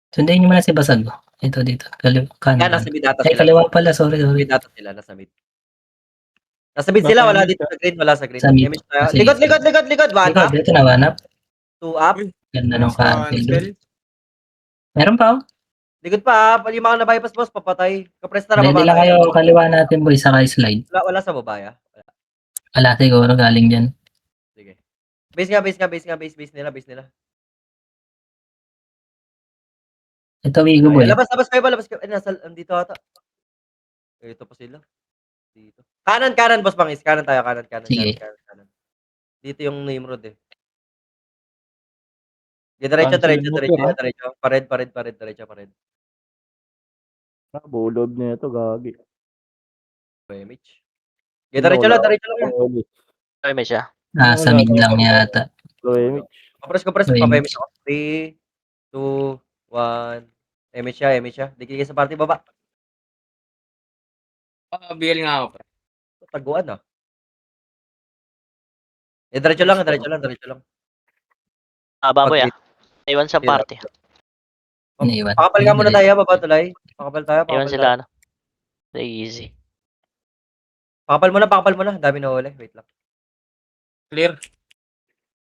Sundayin niyo muna si Basag. Ito dito. Yan, Kanan. nasa mid ata Ay, sila. kaliwa pala. Sorry. Mid ata sila, nasa mid. Nasa mid sila, wala dito sa green. Sa mid. Image tayo. Sige. Likod. 1 up, Dito na, 1 up. 2 up. Ganda ng cancel. Cancel. Meron pa oh. Likod pa, yung mga na-bypass, boss, papatay. Kapress na Ready lang kayo. Kaliwa natin boy. Saka slide. Wala sa baba, ya. Ala, siguro galing dyan. Sige. Base nila. Ito, Wigo boy. Labas kayo. Ay, andito ata. Ito pa sila. Dito. Kanan, boss, bangis. Kanan tayo. Sige. Kanan. Dito yung Nimrod, eh. Diretso. Pared. Diretso. Bulog niya ito, gagi. Image. Diretso lang. Low image siya. Sa mid lang yata. Image. Compress. Image. Papayimage ako. 3, 2, 1. Image siya. Dikit kayo sa party, baba. BL nga ako, pre. Taguan, ah. Diretso lang. Baboy Pag- Iwan sa Sige, party. Iniwan. Pakapal nga muna tayo, baba tulay. Pakapal tayo. Iwan sila, ano. Easy. Pakapal muna. Dami na uli. Wait lang. Clear.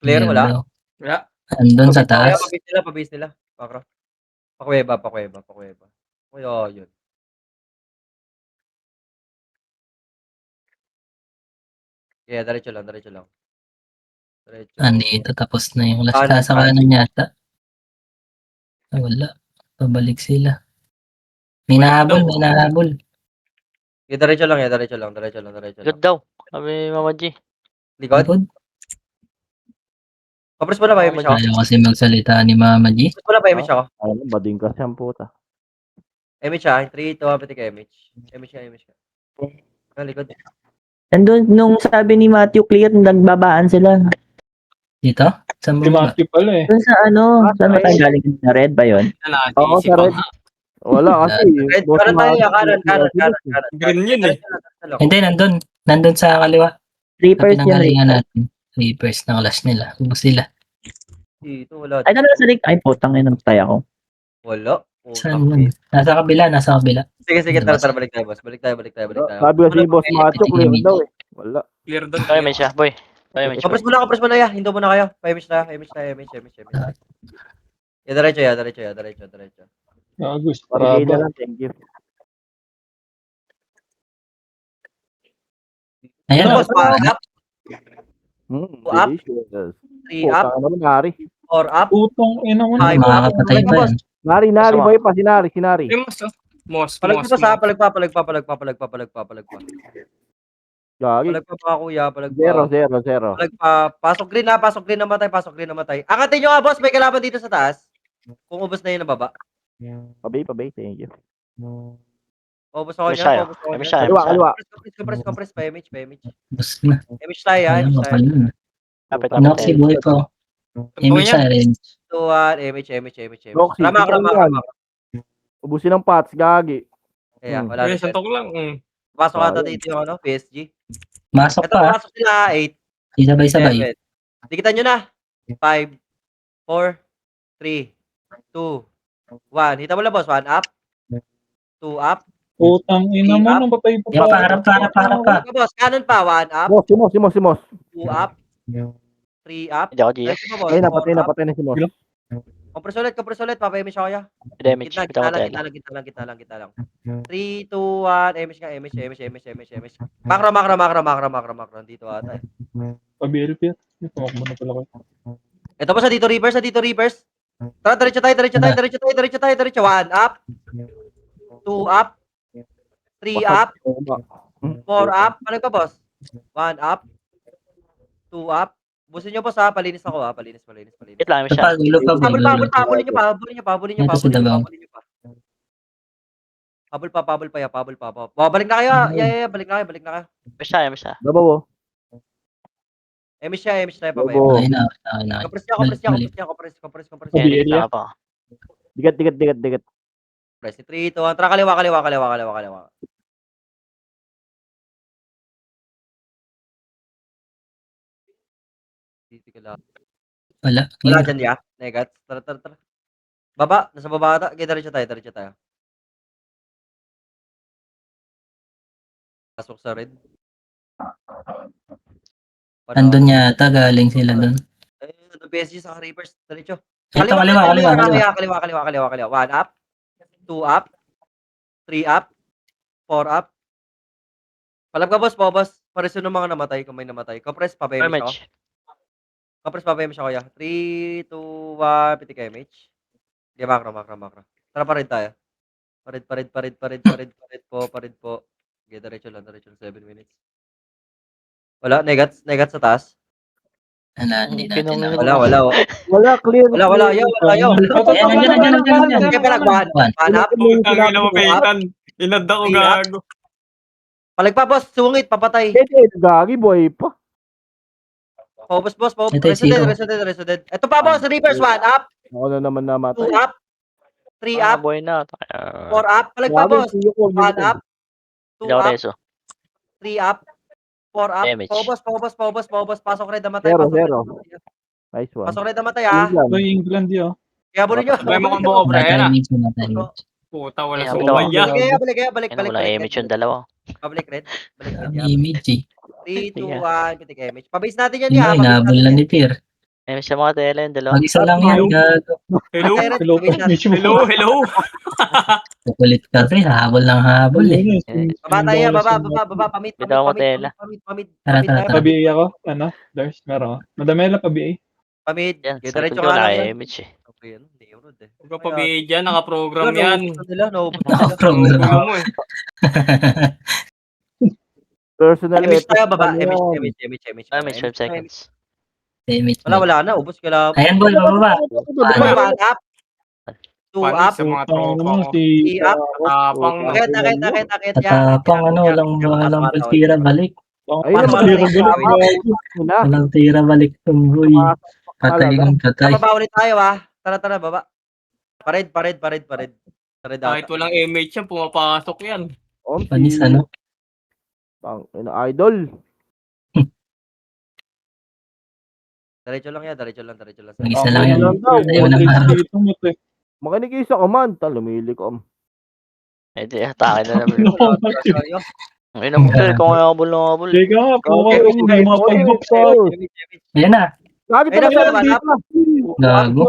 Clear, wala? daw. Wala. Andun sa taas. Pabis nila. Pakra. Pakuweba. Kuya, yun. Yeah, diretso lang. Diretso. Andito, tapos na yung last. Kanan, Nasa kanan yata. Ah, wala. Pabalik sila. May nahabol. Yeah, diretso lang. Good daw. Kami Mama G. Likod. Likod. Kapres mo na ba, image ako? Ayaw kasi magsalita ni Mama G. Kapres mo na ba, image ako? Alam mo, bading kasi ang puta. Image ah. 3, 2, 1, pati ka, image. Image ka. Likod. Nandun, nung sabi ni Matthew Clear, nagbabaan sila. Dito? Saan Si ba? Matthew pala eh. Doon sa saan ba tayo galing? Sa red ba yun? Oo, sa red. Wala kasi. Red, boss kanan tayo, Matthew, kanan. Green yun eh. Hindi, nandun sa kaliwa. Sleepers Sa yun. pinanggalingan natin. Reapers na clash nila. Ubus sila. Dito, wala. Ay, nandun sa rig. Ay, putang ina, tayo ako. Wala. Saan yun? Nasa kabila. Sige, tara, balik tayo, boss. Balik tayo. Sabi kasi boss Matthew, clear daw eh. Wala. Clear doon. Kami may siya, boy. Kami may siya. Kapres mo na, ya. Hindo mo na kayo. Pa-image na. Ya, diretso. Gago, Parigay Straba. na lang, thank you. Ayan Ano, o. boss? 1 up, Up. Delicious. 3 up, Puta naman, Nari. 4 up. Putong ina mo na. Ay, Makakapatay pa yan. Nari, Masama. boy pa, sinari. Mos. Palagpa sa, palagpa. Gagi. Palagpa pa, kuya, palagpa. 0. Palagpa. Pasok green namatay. Angatin nyo nga, boss. May kalaban dito sa taas. Kung ubos na yun na baba. Pabay, thank you. Ubos ako Kami siya. niya. Kami siya. Kaliwa. Compress. Pa-image. Ubus na. Image tayo, ha. Ayan, Image kapal tayo. yun. Kapit Noxy boy ko. Image sa red. 2, 1, image. Roxy, Rama. tingnan yan. Ubusin ng pots, gagi. Kaya, wala na siya. Santok lang. Pasok ata dito yung PSG. Masok Ito, pa. pasok sila, 8. Sabay-sabay. Dikitan nyo na. 5, 4, 3, 2, 1. Hita mo lang, boss. 1 up. 2 up. Putang ina mo na. Patay pa. Yan, para pa. Boss, kanan pa. 1 up. Boss, si Mos. 2 up. 3 up. Hindi ako G. Diretso pa, boss. Ay, 4 up. napatay na si Mos. Compress ulit. Papayamish ako kaya. Damage. Kita Bitaw ko tayo. lang. 3, 2, 1. Image. Makro. Dito ata eh. Pa-BL Pier. Tumakbo na pala ko. Ito pa sa dito reverse. Tara, diretso tayo. 1 up. 2 up. 3 up. 4 up. Ano ka, boss? 1 up. 2 up. Busin nyo, boss, ha. Palinis ako, ha. Palinis. Hit lang kami siya. Gulo pa. Habol pa. Balik na kayo. Yeah. Balik na kayo. May siya. Dabaw. Image tayo pa. Dabaw. Ay na. Compress. Yan, hit lang pa. Digat. Press 3, 2, 1. Tara, kaliwa. Wala. Wala dyan, ya. Negats. Tara. Baba. Nasa baba ata. Okay, diretso tayo. Pasok sa red. Andun yata. Galing sila dun. Ayun, PSG sa Reapers. Diretso. Ito, kaliwa. 1 up. 2 up. 3 up. 4 up. Palab ka, boss. Pareso ng mga namatay. Kung may namatay. Compress, papayamish ako, ya. 3, 2, 1. Piti ka, image. Di, makro. Tara, parid tayo. Parid po. Okay, diretso lang. 7 minutes. Wala, negats sa taas. Hindi natin. Wala. Wala, clear. Wala, yo. Nandiyan. Okay, palag, 1 up. Putang ina mo, Peyton. Inad ako, gago. Palag pa, boss. Sungit, papatay. Gagi, boy pa. Boss. Ito yung zero. Resident. Ito pa, boss. Reapers, 1 up. Ako na naman 2 namatay. up. 3 up. Boy na. 4 up. Palag pa, Grabe, boss. siyok, huwag 1 niyo likod. up. 2 Hindi ako up. reso. 3 up. 4 up. Damage. Pabos. Pasok red, namatay. Zero, Pasok red, zero. namatay. Nice one. Pasok red, namatay, ha. England. Boy, England yun. Kaya bulin nyo. Sabay mo kong buko, pre. Ayan na. Puta, wala Ayan, sumabay bitaw. yan. Balik. Ano, wala image yung dalawa. Balik red. Balik red, Ang ya. image eh. 3, 2, Yeah. 1. Pitik image. Pabase natin yan, Yun ya. nga, inahabol na ni Pier. Image sa mga tela yung dalawa. Mag-isa lang yan, gago. Hello? Hello po, mismo. Hello? Kukulit ka, pre. Habol ng habol eh. Baba tayo, baba. Pamit. Bitaw mo tela. Tara, tara, tara. Pa-BA ako? Ano? Dars, meron ka? Madamela pa-BA. Pamit. Yan, sa Diretso likod ko, nga lang yan. naka-image eh. Okay, ano, hindi yun, eh. Huwag ka pa-BA dyan, nakaprogram yan. Naubos na nila. Program. Gulo mo eh. Personal Image tayo, epic baba. pa yan. Image. Image 5 seconds. Image. Wala na. Ubos ka lang. Ayan, boy, bababa. One up. 2 Panis up. sa mga Putang tropa naman ko. si... 3 up. Tapang. Akit. Katapang ano, walang tira balik. Ayun Pasok naman, ka tira lang. balik. Wala. Walang tira balik kung boy. Patay kang patay. Baba ulit tayo, ha. Tara, baba. Pared. Pared Kahit ata. walang image yan, pumapasok yan. Panis ano? Pang idol. Diretso lang. Mag-isa lang yan. Ayun lang daw. Ayaw na nga. Dito mo, te. Makinig kayo sa command. Lumilikom. Eh, di, atake na naman. Ano? Ang ina mo, pre, kung habol na habol. Teka nga, po Okay, hindi mga pag-book sa... Ayan na. Lagi Ayun talaga na, dito. Gago.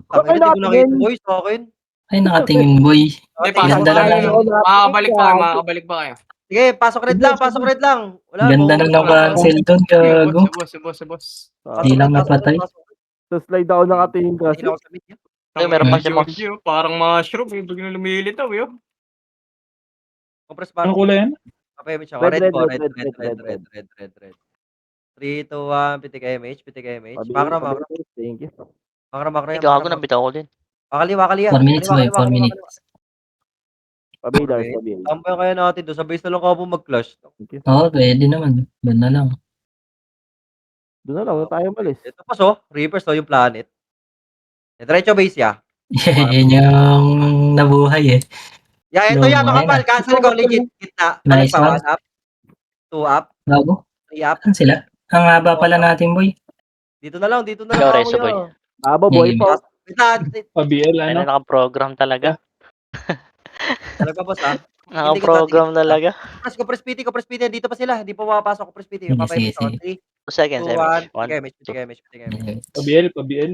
Tangina, di ko nakita, boys. Sa akin. Ay, nakatingin boy. Hindi, Okay, pasok ganda pa lang kayo. yan. Makakabalik pa kayo. Sige, pasok red lang. Wala, Ganda na ng cancel doon, gago. Boss. Di lang napatay. Sa slide ako nakatingin kasi. Hindi na ako sa mid. Ay, meron pa si Max. Parang mushroom, eh. Biglang lumilitaw, yun. Compress Ano pa. kulay yan? Papayamit siya. Red, Red po. red, Red. red. 3, 2, 1. Pitik image. Makro. Makro. Thank you. Ay, gago na, bitaw ko din. Wakali yan. 4 minutes boy, 4 minutes. Pabidar, Okay. pabidar. Tampay kaya natin doon. Sa base na lang ako mag-clash. Oo, pwede naman. Doon na lang. Doon na lang, huwag tayo malis. Ito pa Reapers yung planet. Diretso base ya. Yan yung nabuhay eh. Yeah, ito No, yan, makapal. ayan. Cancel ko, legit. Gitna. Nice one. 1 up. 2 up. Gago. 3 up. Saan sila? Ang haba pala natin boy. Dito na lang. Ikaw, ako Reso, boy. yan. Abo, boy Game. pa. Pa-BL, Ay, ano? naka-program talaga. Talaga boss ha. Naka-program talaga. Press PT. Dito pa sila. Hindi pa mapapasok ko press PT. Sige, Papayos sige, ako. 3, 2 seconds, 2, 1. image. 1. Pitik image. Pa-BL.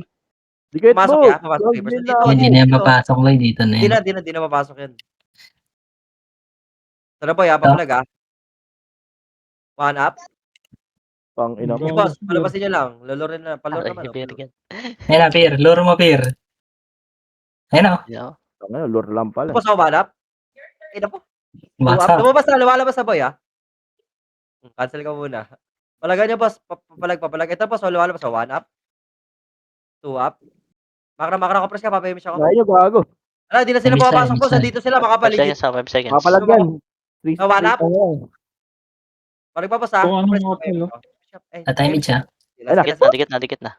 Di kayo Pumasok mo. ya. Papasok Reapers. Dito. Hindi na yan mapasok boy dito na yan. Hindi na mapasok yan. Tara boy ha. Papalag ha. 1 up. Pang ina Sige mo. boss. Palabasin niyo lang. Lolorin na. Palor Ay, naman. Birgen. Ayan na, Pier. Lure mo, Pier. Ayan na. Yeah. Ano, lure lang pala. Boss ako 1 up. Ina po. 2 up. Basa. Lumalabas na boy ha. Cancel ka muna. Palagan niyo boss. Papalag. Ito boss. Lumalabas sa 1 up. 2 up. Makra ko press ka. Papayimik ako. Kaya nyo, gago. Ala, di na sila Misa, pumapasok boss. misa. Dito sila 5 makapaligid. seconds, 5 seconds. Mapalagyan. One up? Palag pa boss ha. Kung anong Press mga papayimik palo. ako. Tatay mid siya. Dikit na.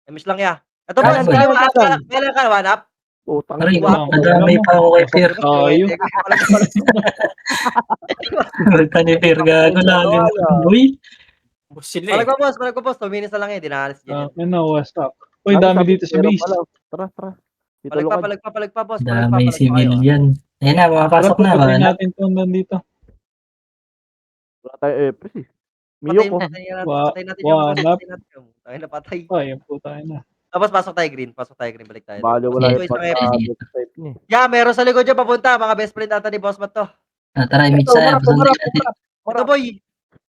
Miss lang ya. Ito Ano boss. ba yun? Kailan ka 1 up? Putang Aray, ina. madamay pa ako kay Pier. Ayun. Magka ni Pier, gago lalim. Boy. Boss sila eh. Palag pa boss. 2 minutes na lang eh. Dinahalis dyan. Ano, what's up? Uy, dami dito sa base. Tara. Dito Palag pa boss. Damay civilian. Ayan na, pumapasok na. Patay Wala. natin ito nandito. Wala tayo precis. Miyo ko. Patay natin yung One up. Tayo na patay. Ay, yan po tayo na. Tapos pasok tayo green. Balik tayo. Balo wala Sige. yung pagka-book type niya. Yeah, meron sa likod dyan papunta. Mga best friend ata ni Boss Mat to. Tara, mid siya. Ito boy.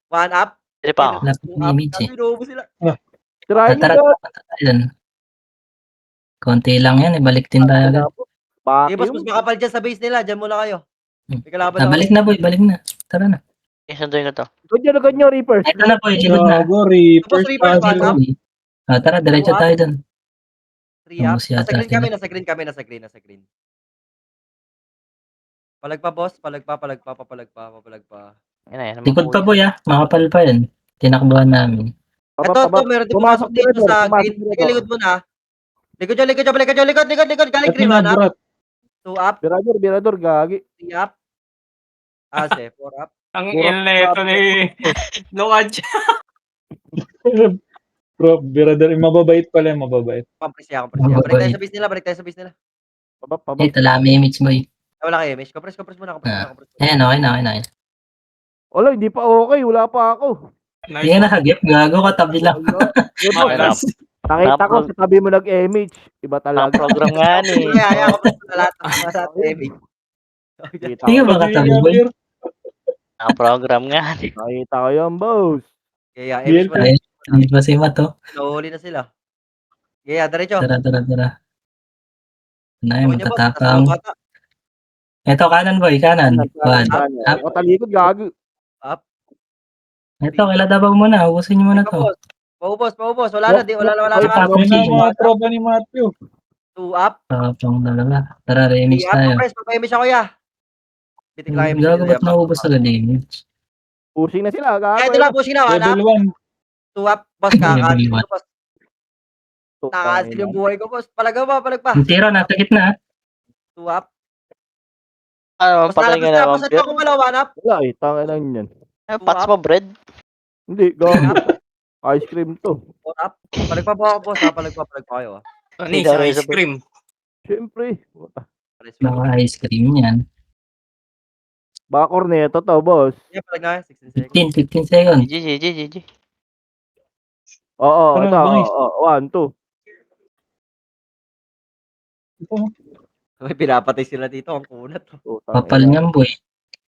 1 up. Hindi pa ako. Wala pa ni mid eh. Inuubos sila. Tirahin Tara, nyo. Ayun. Konti lang yan, balik din tayo agad. Sige boss, mas makapal dyan sa base nila. Dyan muna kayo. May kalaban ako. Balik na boy, balik na. Tara na. Sunduin ko to. Good nyo, Reapers. Ito na boy, likod na. Gago, Reapers. Tapos Reapers, puzzle. one up. Tara, diretso tayo dun. 3 up. Ubus yata Nasa green kami. Palag pa boss. Palag pa. Yan. Likod pa boy makapal pa yan. Tinakbuhan namin. Ito, meron din pumasok dito sa green. Sige, likod mo na. Likod yun, likod yun, likod yun, likod. Galing Ito cream, na, 1 up, Brat. 2 up, Birador, gagi. 3 up. Ase, 4 up. Ang Mura- ileto ni Lokad. Bro, Birador, mababait pala yung mababait. Compres siya. Balik tayo sa base nila. Pabab. Eh, talami image boy. Wala kayo, Mish. Compres muna. Ayan, okay na. Wala, hindi pa okay. Wala pa ako. Hindi ka nakagip, gago ka, tabi lang. Okay, na. nice. Nakita ko sa tabi mo nag-image. Iba talaga. Naka-program nga ni. Kaya compres mo na lahat ng mga sa Emi. Nakita Hindi ka ko, ba katabi boy? Naka-program nga ni. nakita ko yan, boss. Kaya Emi mo na. Ayun, hindi pa si Mato. Nahuli na sila. Kaya, diretso. Tara. Na Ako yun, niya, boss. matatapang. Tatlo bata. Ito, kanan boy, kanan. One. Up. Ako talikod, gago. Ito, kiladabaw mo na. Ubusin nyo muna to. Paubos. Wala na. Wala na. Tapos, Yan ang mga tropa ni Matthew. 2 up. Tapang dalawa. Tara, 3 remix up. tayo. Compres, magpa-Emi siya, kuya. Bitik lang yung Gago, ba't naubos agad damage? Pushing na sila, gago. Kaya ito lang, pushing na. 1 up. Level 1. 2 up. Boss, kakasin Level ko, boss. Nakakasin yung buhay ko, boss. Palag pa. Yung tiro, nasa gitna. 2 up. Ano, Boss, patay lalabas nga na. na, Boss, ito kung malaw, 1 up. Wala eh, tanga lang yan. Pats mo, bread. Hindi, gago. Ice cream to. 4 up. Palag pa po ako, boss. Palag pa kayo. Ani sa ice cream. Siyempre. Naka-ice cream yan. Baka corneto to, boss. Yeah, palag na. 16 seconds. 15 seconds. GG. Oo, Ano, ito. bangis? 1, 2. May pinapatay sila dito. Ang kunat. Papal niyan boy.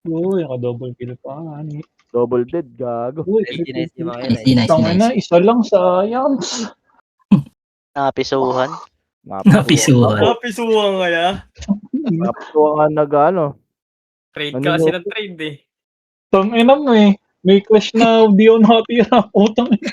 Uy, naka-double kill pa. Ani. Double dead, gago. Uy, Nice yung mga yun. Easy, nice. tangina, isa lang, sayang. Napisuhan. Napisuhan. Napisuhan kaya. Napisuhan na gano. Trade Ano ka kasi yun? ng trade eh. Tangina mo eh. May clash na di ako nakatira. Putang ina.